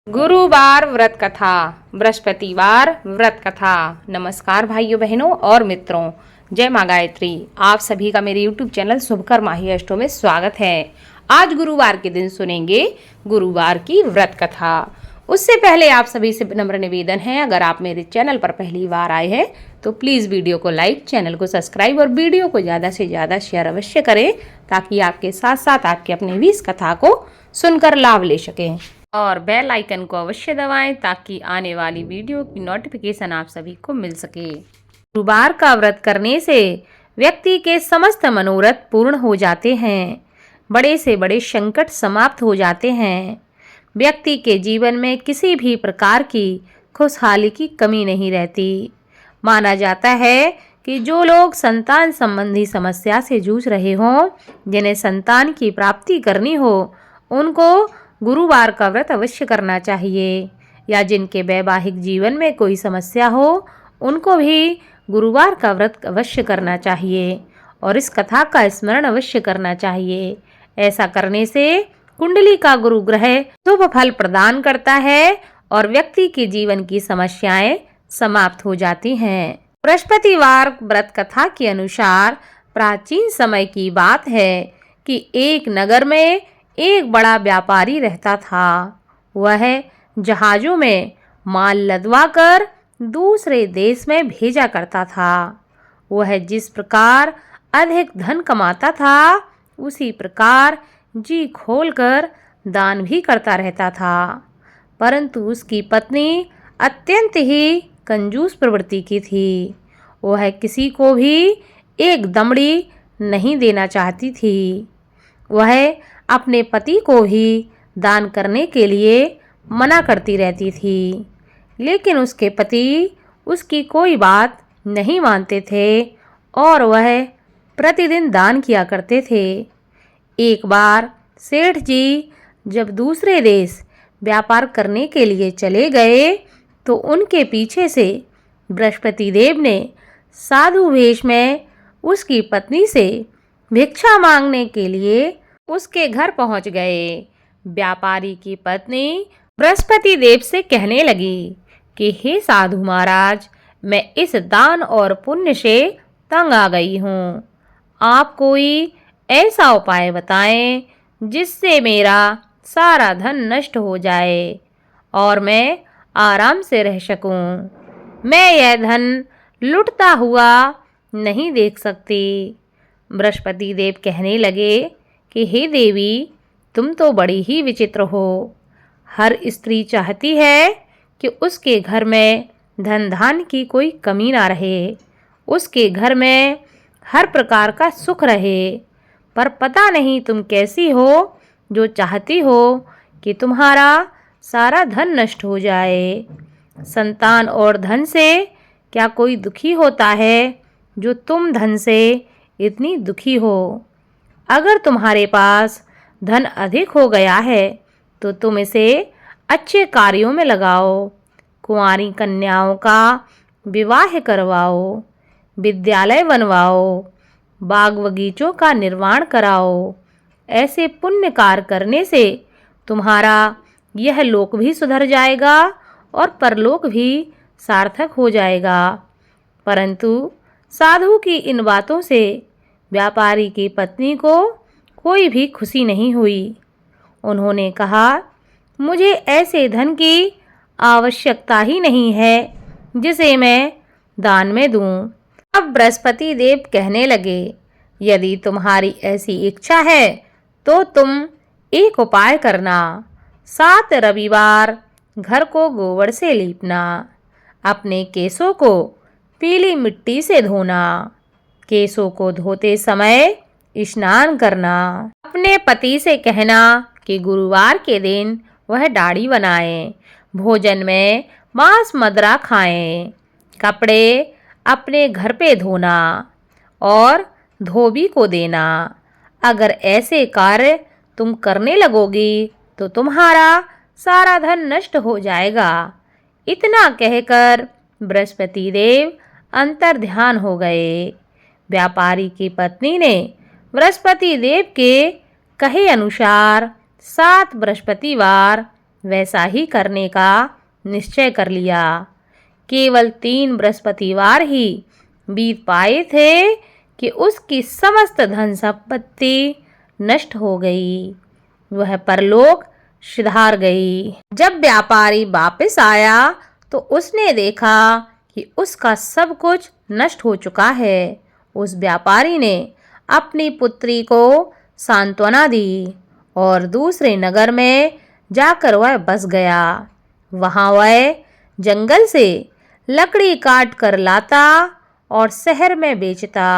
गुरुवार व्रत कथा, बृहस्पतिवार व्रत कथा। नमस्कार भाइयों बहनों और मित्रों, जय माँ गायत्री। आप सभी का मेरे YouTube चैनल शुभकर माही अष्टों में स्वागत है। आज गुरुवार के दिन सुनेंगे गुरुवार की व्रत कथा। उससे पहले आप सभी से नम्र निवेदन है, अगर आप मेरे चैनल पर पहली बार आए हैं तो प्लीज़ वीडियो को लाइक, चैनल को सब्सक्राइब और वीडियो को ज़्यादा से ज़्यादा शेयर अवश्य करें, ताकि आपके साथ साथ आपके अपने भी इस कथा को सुनकर लाभ ले सकें। और बेल आइकन को अवश्य दबाएं, ताकि आने वाली वीडियो की नोटिफिकेशन आप सभी को मिल सके। गुरुवार का व्रत करने से व्यक्ति के समस्त मनोरथ पूर्ण हो जाते हैं, बड़े से बड़े संकट समाप्त हो जाते हैं। व्यक्ति के जीवन में किसी भी प्रकार की खुशहाली की कमी नहीं रहती। माना जाता है कि जो लोग संतान संबंधी समस्या से जूझ रहे हों, जिन्हें संतान की प्राप्ति करनी हो, उनको गुरुवार का व्रत अवश्य करना चाहिए। या जिनके वैवाहिक जीवन में कोई समस्या हो, उनको भी गुरुवार का व्रत अवश्य करना चाहिए और इस कथा का स्मरण अवश्य करना चाहिए। ऐसा करने से कुंडली का गुरु ग्रह शुभ फल प्रदान करता है और व्यक्ति के जीवन की समस्याएं समाप्त हो जाती हैं। बृहस्पतिवार व्रत कथा के अनुसार प्राचीन समय की बात है कि एक नगर में एक बड़ा व्यापारी रहता था। वह जहाजों में माल लदवा कर दूसरे देश में भेजा करता था। वह जिस प्रकार अधिक धन कमाता था, उसी प्रकार जी खोलकर दान भी करता रहता था। परंतु उसकी पत्नी अत्यंत ही कंजूस प्रवृत्ति की थी। वह किसी को भी एक दमड़ी नहीं देना चाहती थी। वह अपने पति को ही दान करने के लिए मना करती रहती थी, लेकिन उसके पति उसकी कोई बात नहीं मानते थे और वह प्रतिदिन दान किया करते थे। एक बार सेठ जी जब दूसरे देश व्यापार करने के लिए चले गए, तो उनके पीछे से बृहस्पति देव ने साधु वेश में उसकी पत्नी से भिक्षा मांगने के लिए उसके घर पहुंच गए। व्यापारी की पत्नी बृहस्पति देव से कहने लगी कि हे साधु महाराज, मैं इस दान और पुण्य से तंग आ गई हूँ। आप कोई ऐसा उपाय बताएं जिससे मेरा सारा धन नष्ट हो जाए और मैं आराम से रह सकूं। मैं यह धन लुटता हुआ नहीं देख सकती। बृहस्पति देव कहने लगे कि हे देवी, तुम तो बड़ी ही विचित्र हो। हर स्त्री चाहती है कि उसके घर में धन धान्य की कोई कमी ना रहे, उसके घर में हर प्रकार का सुख रहे, पर पता नहीं तुम कैसी हो जो चाहती हो कि तुम्हारा सारा धन नष्ट हो जाए। संतान और धन से क्या कोई दुखी होता है जो तुम धन से इतनी दुखी हो? अगर तुम्हारे पास धन अधिक हो गया है तो तुम इसे अच्छे कार्यों में लगाओ। कुंवारी कन्याओं का विवाह करवाओ, विद्यालय बनवाओ, बाग बगीचों का निर्माण कराओ। ऐसे पुण्य कार्य करने से तुम्हारा यह लोक भी सुधर जाएगा और परलोक भी सार्थक हो जाएगा। परंतु साधु की इन बातों से व्यापारी की पत्नी को कोई भी खुशी नहीं हुई। उन्होंने कहा, मुझे ऐसे धन की आवश्यकता ही नहीं है जिसे मैं दान में दूं। अब बृहस्पति देव कहने लगे, यदि तुम्हारी ऐसी इच्छा है तो तुम एक उपाय करना। 7 रविवार घर को गोबर से लीपना, अपने केसों को पीली मिट्टी से धोना, केसों को धोते समय स्नान करना। अपने पति से कहना कि गुरुवार के दिन वह दाढ़ी बनाएं, भोजन में मांस मदिरा खाएं, कपड़े अपने घर पे धोना और धोबी को देना। अगर ऐसे कार्य तुम करने लगोगी तो तुम्हारा सारा धन नष्ट हो जाएगा। इतना कहकर बृहस्पति देव अंतर ध्यान हो गए। व्यापारी की पत्नी ने बृहस्पति देव के कहे अनुसार 7 बृहस्पतिवार वैसा ही करने का निश्चय कर लिया। केवल 3 बृहस्पतिवार ही बीत पाए थे कि उसकी समस्त धन संपत्ति नष्ट हो गई। वह परलोक सिधार गई। जब व्यापारी वापस आया तो उसने देखा कि उसका सब कुछ नष्ट हो चुका है। उस व्यापारी ने अपनी पुत्री को सांत्वना दी और दूसरे नगर में जाकर वह बस गया। वहां वह जंगल से लकड़ी काट कर लाता और शहर में बेचता।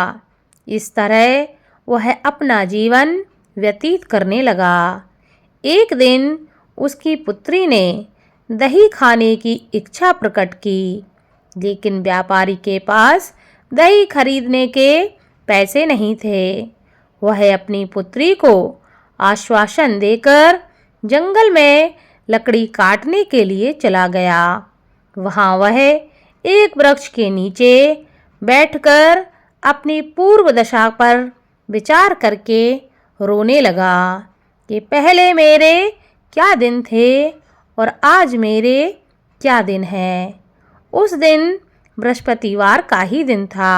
इस तरह वह अपना जीवन व्यतीत करने लगा। एक दिन उसकी पुत्री ने दही खाने की इच्छा प्रकट की, लेकिन व्यापारी के पास दही खरीदने के पैसे नहीं थे। वह अपनी पुत्री को आश्वासन देकर जंगल में लकड़ी काटने के लिए चला गया। वहां वह एक वृक्ष के नीचे बैठकर अपनी पूर्व दशा पर विचार करके रोने लगा कि पहले मेरे क्या दिन थे और आज मेरे क्या दिन हैं। उस दिन बृहस्पतिवार का ही दिन था।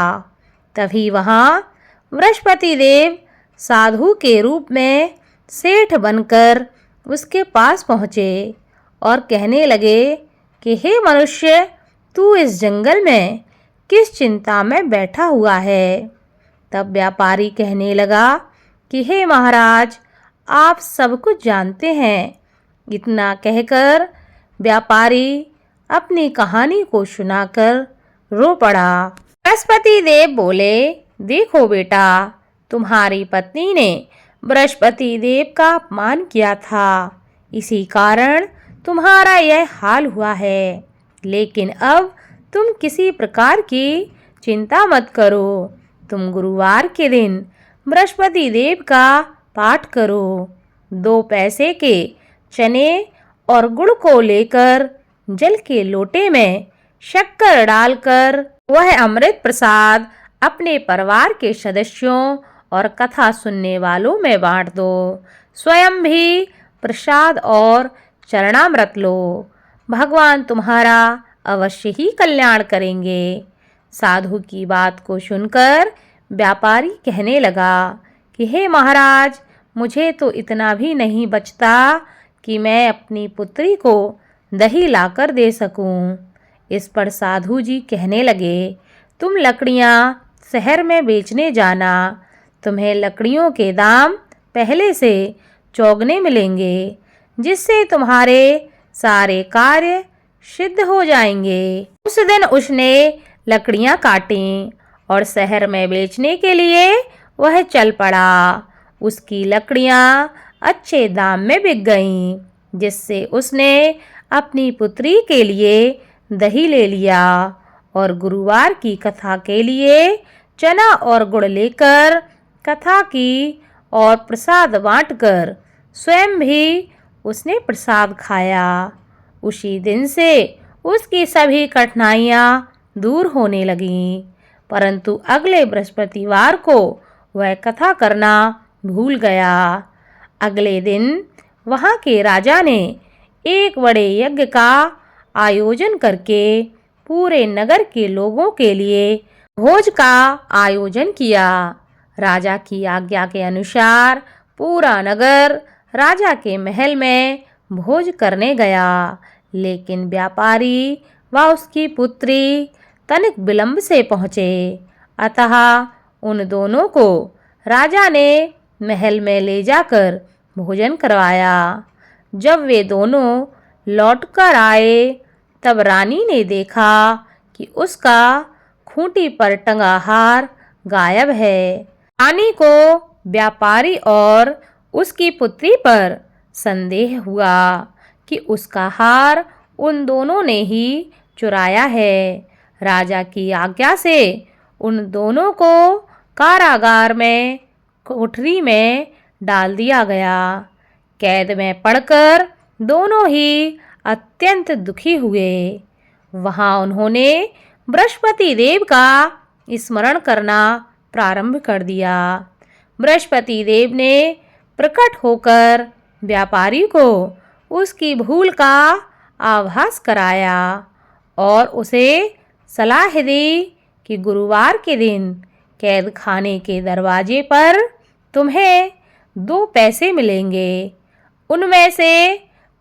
तभी वहाँ बृहस्पति देव साधु के रूप में सेठ बनकर उसके पास पहुँचे और कहने लगे कि हे मनुष्य, तू इस जंगल में किस चिंता में बैठा हुआ है। तब व्यापारी कहने लगा कि हे महाराज, आप सब कुछ जानते हैं। इतना कहकर व्यापारी अपनी कहानी को सुनाकर रो पड़ा। बृहस्पति देव बोले, देखो बेटा, तुम्हारी पत्नी ने बृहस्पति देव का अपमान किया था, इसी कारण तुम्हारा यह हाल हुआ है। लेकिन अब तुम किसी प्रकार की चिंता मत करो। तुम गुरुवार के दिन बृहस्पति देव का पाठ करो। 2 पैसे के चने और गुड़ को लेकर जल के लोटे में शक्कर डालकर वह अमृत प्रसाद अपने परिवार के सदस्यों और कथा सुनने वालों में बांट दो। स्वयं भी प्रसाद और चरणामृत लो। भगवान तुम्हारा अवश्य ही कल्याण करेंगे। साधु की बात को सुनकर व्यापारी कहने लगा कि हे महाराज, मुझे तो इतना भी नहीं बचता कि मैं अपनी पुत्री को दही लाकर दे सकूं। इस पर साधु जी कहने लगे, तुम लकड़ियां शहर में बेचने जाना। तुम्हें लकड़ियों के दाम पहले से चौगने मिलेंगे, जिससे तुम्हारे सारे कार्य सिद्ध हो जाएंगे। उस दिन उसने लकड़ियां काटी और शहर में बेचने के लिए वह चल पड़ा। उसकी लकड़ियां अच्छे दाम में बिक गईं, जिससे उसने अपनी पुत्री के लिए दही ले लिया और गुरुवार की कथा के लिए चना और गुड़ लेकर कथा की और प्रसाद बांटकर स्वयं भी उसने प्रसाद खाया। उसी दिन से उसकी सभी कठिनाइयाँ दूर होने लगीं, परंतु अगले बृहस्पतिवार को वह कथा करना भूल गया। अगले दिन वहाँ के राजा ने एक बड़े यज्ञ का आयोजन करके पूरे नगर के लोगों के लिए भोज का आयोजन किया। राजा की आज्ञा के अनुसार पूरा नगर राजा के महल में भोज करने गया, लेकिन व्यापारी व उसकी पुत्री तनिक विलंब से पहुँचे। अतः उन दोनों को राजा ने महल में ले जाकर भोजन करवाया। जब वे दोनों लौटकर आए तब रानी ने देखा कि उसका खूंटी पर टंगा हार गायब है। रानी को व्यापारी और उसकी पुत्री पर संदेह हुआ कि उसका हार उन दोनों ने ही चुराया है। राजा की आज्ञा से उन दोनों को कारागार में कोठरी में डाल दिया गया। कैद में पड़कर दोनों ही अत्यंत दुखी हुए। वहां उन्होंने बृहस्पति देव का स्मरण करना प्रारंभ कर दिया। बृहस्पति देव ने प्रकट होकर व्यापारी को उसकी भूल का आभास कराया और उसे सलाह दी कि गुरुवार के दिन कैद खाने के दरवाजे पर तुम्हें 2 पैसे मिलेंगे। उनमें से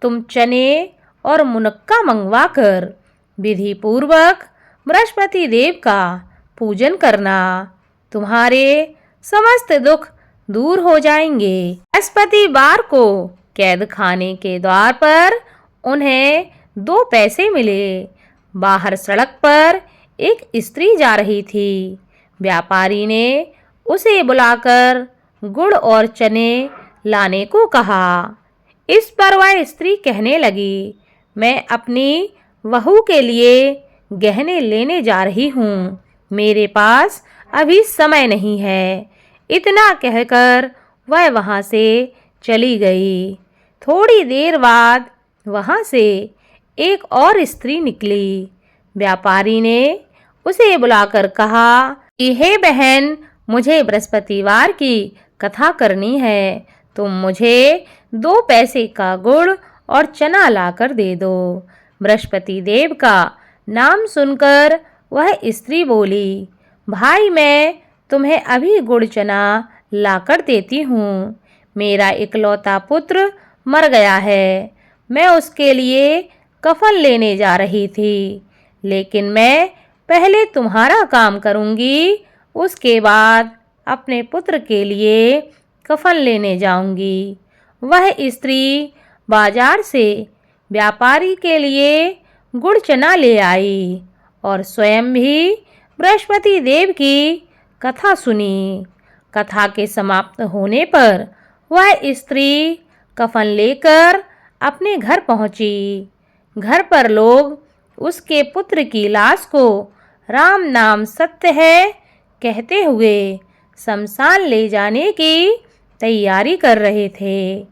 तुम चने और मुनक्का मंगवाकर विधि पूर्वक बृहस्पति देव का पूजन करना। तुम्हारे समस्त दुख दूर हो जाएंगे। बृहस्पतिवार को कैद खाने के द्वार पर उन्हें 2 पैसे मिले। बाहर सड़क पर एक स्त्री जा रही थी। व्यापारी ने उसे बुलाकर गुड़ और चने लाने को कहा। इस पर वह स्त्री कहने लगी, मैं अपनी बहू के लिए गहने लेने जा रही हूँ, मेरे पास अभी समय नहीं है। इतना कहकर वह वहाँ से चली गई। थोड़ी देर बाद वहाँ से एक और स्त्री निकली। व्यापारी ने उसे बुलाकर कहा कि हे बहन, मुझे बृहस्पतिवार की कथा करनी है, तुम मुझे 2 पैसे का गुड़ और चना लाकर दे दो। बृहस्पति देव का नाम सुनकर वह स्त्री बोली, भाई मैं तुम्हें अभी गुड़ चना लाकर देती हूँ। मेरा इकलौता पुत्र मर गया है, मैं उसके लिए कफन लेने जा रही थी, लेकिन मैं पहले तुम्हारा काम करूँगी, उसके बाद अपने पुत्र के लिए कफन लेने जाऊँगी। वह स्त्री बाजार से व्यापारी के लिए गुड़ चना ले आई और स्वयं भी बृहस्पति देव की कथा सुनी। कथा के समाप्त होने पर वह स्त्री कफन लेकर अपने घर पहुंची। घर पर लोग उसके पुत्र की लाश को राम नाम सत्य है कहते हुए शमशान ले जाने की तैयारी कर रहे थे।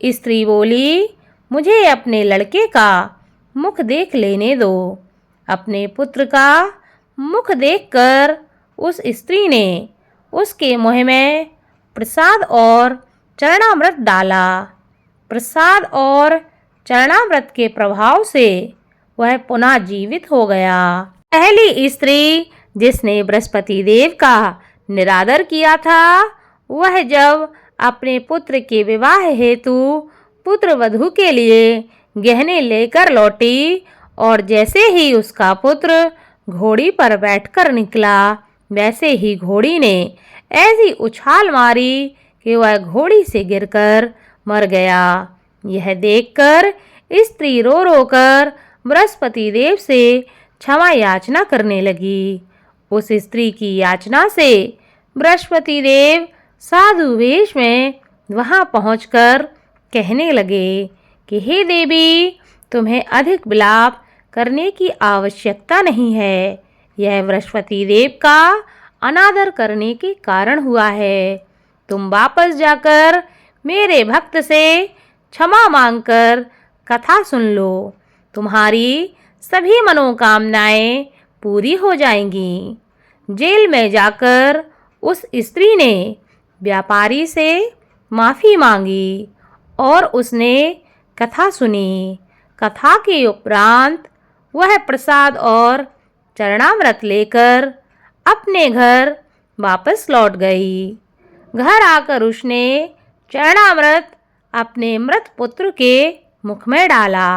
स्त्री बोली, मुझे अपने लड़के का मुख देख लेने दो। अपने पुत्र का मुख देखकर उस स्त्री ने उसके मुँह में प्रसाद और चरणामृत डाला। प्रसाद और चरणामृत के प्रभाव से वह पुनः जीवित हो गया। पहली स्त्री जिसने बृहस्पति देव का निरादर किया था, वह जब अपने पुत्र के विवाह हेतु पुत्र वधू के लिए गहने लेकर लौटी और जैसे ही उसका पुत्र घोड़ी पर बैठकर निकला, वैसे ही घोड़ी ने ऐसी उछाल मारी कि वह घोड़ी से गिरकर मर गया। यह देखकर स्त्री रो रो कर बृहस्पति देव से क्षमा याचना करने लगी। उस स्त्री की याचना से बृहस्पति देव साधु वेश में वहां पहुंचकर कहने लगे कि हे देवी, तुम्हें अधिक विलाप करने की आवश्यकता नहीं है। यह बृहस्पति देव का अनादर करने के कारण हुआ है। तुम वापस जाकर मेरे भक्त से क्षमा मांगकर कथा सुन लो। तुम्हारी सभी मनोकामनाएं पूरी हो जाएंगी। जेल में जाकर उस स्त्री ने व्यापारी से माफ़ी मांगी और उसने कथा सुनी। कथा के उपरांत वह प्रसाद और चरणामृत लेकर अपने घर वापस लौट गई। घर आकर उसने चरणामृत अपने मृत पुत्र के मुख में डाला।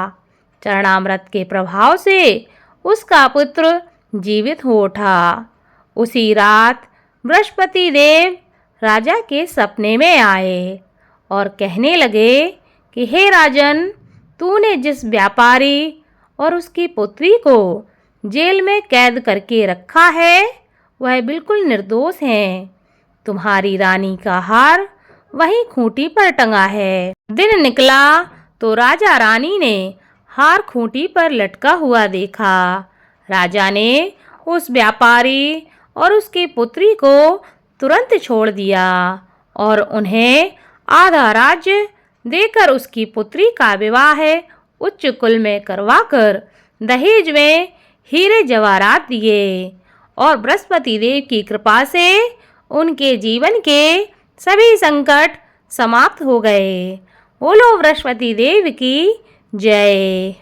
चरणामृत के प्रभाव से उसका पुत्र जीवित हो उठा। उसी रात बृहस्पति देव राजा के सपने में आए और कहने लगे कि हे राजन, तूने जिस व्यापारी और उसकी पुत्री को जेल में कैद करके रखा है, वह बिल्कुल निर्दोष हैं। तुम्हारी रानी का हार वहीं खूंटी पर टंगा है। दिन निकला तो राजा रानी ने हार खूंटी पर लटका हुआ देखा। राजा ने उस व्यापारी और उसकी पुत्री को तुरंत छोड़ दिया और उन्हें आधा राज्य देकर उसकी पुत्री का विवाह उच्च कुल में करवाकर दहेज में हीरे जवाहरात दिए और बृहस्पति देव की कृपा से उनके जीवन के सभी संकट समाप्त हो गए। बोलो बृहस्पति देव की जय।